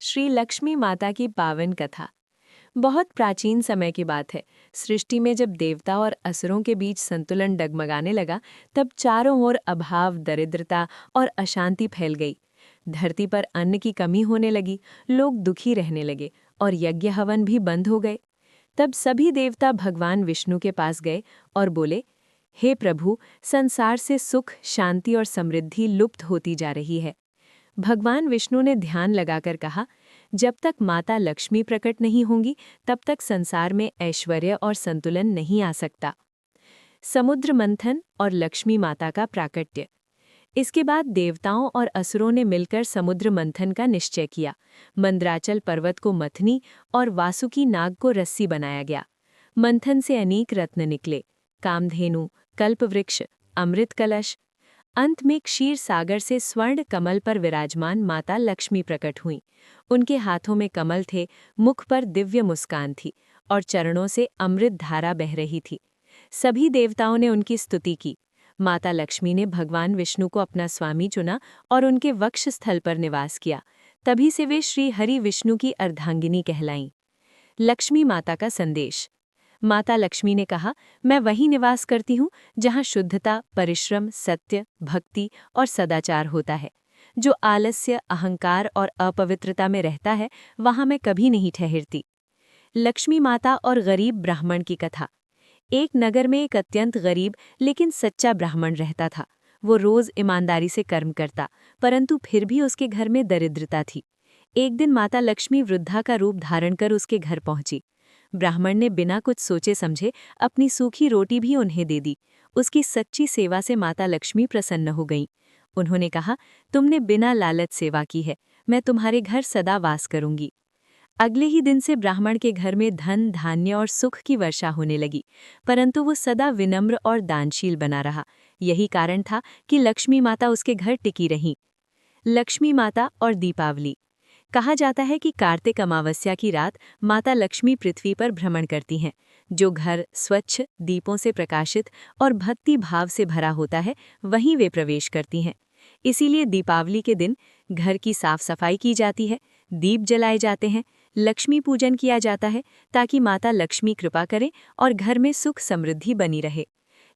श्री लक्ष्मी माता की पावन कथा। बहुत प्राचीन समय की बात है। सृष्टि में जब देवता और असुरों के बीच संतुलन डगमगाने लगा, तब चारों ओर अभाव, दरिद्रता और अशांति फैल गई। धरती पर अन्न की कमी होने लगी, लोग दुखी रहने लगे और यज्ञ हवन भी बंद हो गए। तब सभी देवता भगवान विष्णु के पास गए और बोले, हे प्रभु, संसार से सुख, शांति और समृद्धि लुप्त होती जा रही है। भगवान विष्णु ने ध्यान लगाकर कहा, जब तक माता लक्ष्मी प्रकट नहीं होंगी, तब तक संसार में ऐश्वर्य और संतुलन नहीं आ सकता। समुद्र मंथन और लक्ष्मी माता का प्राकट्य। इसके बाद देवताओं और असुरों ने मिलकर समुद्र मंथन का निश्चय किया। मंद्राचल पर्वत को मथनी और वासुकी नाग को रस्सी बनाया गया। मंथन से अनेक रत्न निकले, कामधेनु, कल्पवृक्ष, अमृत कलश। अंत में क्षीर सागर से स्वर्ण कमल पर विराजमान माता लक्ष्मी प्रकट हुईं। उनके हाथों में कमल थे, मुख पर दिव्य मुस्कान थी और चरणों से अमृत धारा बह रही थी। सभी देवताओं ने उनकी स्तुति की। माता लक्ष्मी ने भगवान विष्णु को अपना स्वामी चुना और उनके वक्ष स्थल पर निवास किया। तभी से वे श्री हरि विष्णु की अर्धांगिनी कहलाईं। लक्ष्मी माता का संदेश। माता लक्ष्मी ने कहा, मैं वहीं निवास करती हूँ जहाँ शुद्धता, परिश्रम, सत्य, भक्ति और सदाचार होता है। जो आलस्य, अहंकार और अपवित्रता में रहता है, वहाँ मैं कभी नहीं ठहरती। लक्ष्मी माता और गरीब ब्राह्मण की कथा। एक नगर में एक अत्यंत गरीब लेकिन सच्चा ब्राह्मण रहता था। वो रोज ईमानदारी से कर्म करता, परंतु फिर भी उसके घर में दरिद्रता थी। एक दिन माता लक्ष्मी वृद्धा का रूप धारण कर उसके घर पहुंची। ब्राह्मण ने बिना कुछ सोचे समझे अपनी सूखी रोटी भी उन्हें दे दी। उसकी सच्ची सेवा से माता लक्ष्मी प्रसन्न हो गईं। उन्होंने कहा, तुमने बिना लालच सेवा की है, मैं तुम्हारे घर सदा वास करूंगी। अगले ही दिन से ब्राह्मण के घर में धन, धान्य और सुख की वर्षा होने लगी, परंतु वो सदा विनम्र और दानशील बना रहा। यही कारण था कि लक्ष्मी माता उसके घर टिकी रहीं। लक्ष्मी माता और दीपावली। कहा जाता है कि कार्तिक अमावस्या की रात माता लक्ष्मी पृथ्वी पर भ्रमण करती हैं। जो घर स्वच्छ, दीपों से प्रकाशित और भक्ति भाव से भरा होता है, वहीं वे प्रवेश करती हैं। इसीलिए दीपावली के दिन घर की साफ सफाई की जाती है, दीप जलाए जाते हैं, लक्ष्मी पूजन किया जाता है, ताकि माता लक्ष्मी कृपा करें और घर में सुख समृद्धि बनी रहे।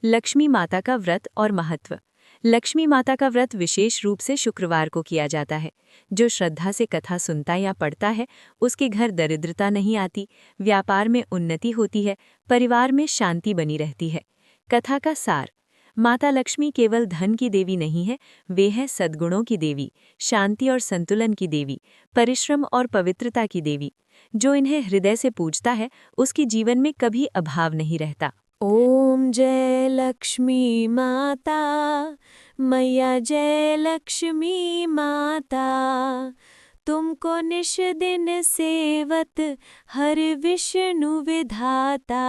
लक्ष्मी माता का व्रत और महत्व। लक्ष्मी माता का व्रत विशेष रूप से शुक्रवार को किया जाता है। जो श्रद्धा से कथा सुनता या पढ़ता है, उसके घर दरिद्रता नहीं आती, व्यापार में उन्नति होती है, परिवार में शांति बनी रहती है। कथा का सार। माता लक्ष्मी केवल धन की देवी नहीं है, वे है सद्गुणों की देवी, शांति और संतुलन की देवी, परिश्रम और पवित्रता की देवी। जो इन्हें हृदय से पूजता है, उसके जीवन में कभी अभाव नहीं रहता। ओम जय लक्ष्मी माता, मैया जय लक्ष्मी माता। तुमको निश दिन सेवत हर विष्णु विधाता।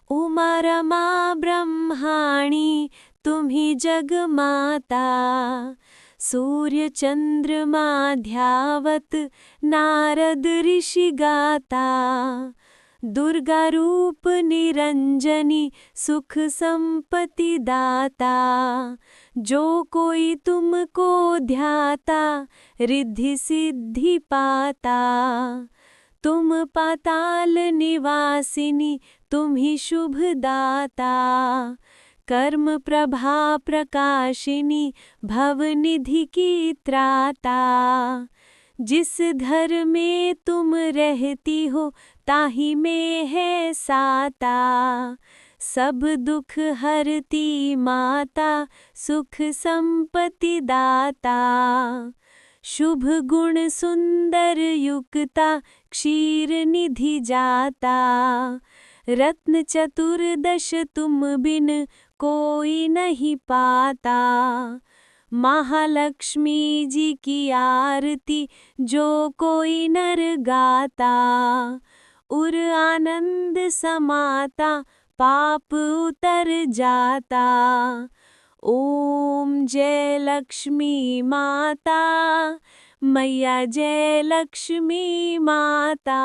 उमा रमा ब्रह्माणी तुम्ही जग माता। सूर्य चंद्रमा ध्यावत नारद ऋषि गाता। दुर्गा रूप निरंजनी सुख संपत्ति दाता। जो कोई तुमको ध्याता रिद्धि सिद्धि पाता। तुम पाताल निवासिनी तुम ही शुभ दाता। कर्म प्रभा प्रकाशिनी भवनिधि की त्राता। जिस घर में तुम रहती हो ताही में है साता। सब दुख हरती माता सुख संपत्ति दाता। शुभ गुण सुंदर युक्ता क्षीर निधि जाता। रत्न चतुर्दश तुम बिन कोई नहीं पाता। महालक्ष्मी जी की आरती जो कोई नर गाता। उर आनंद समाता पाप उतर जाता। ओम जय लक्ष्मी माता, मैया जय लक्ष्मी माता।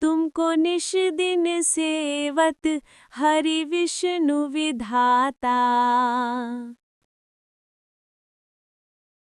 तुमको निश दिन सेवत हरि विष्णु विधाता।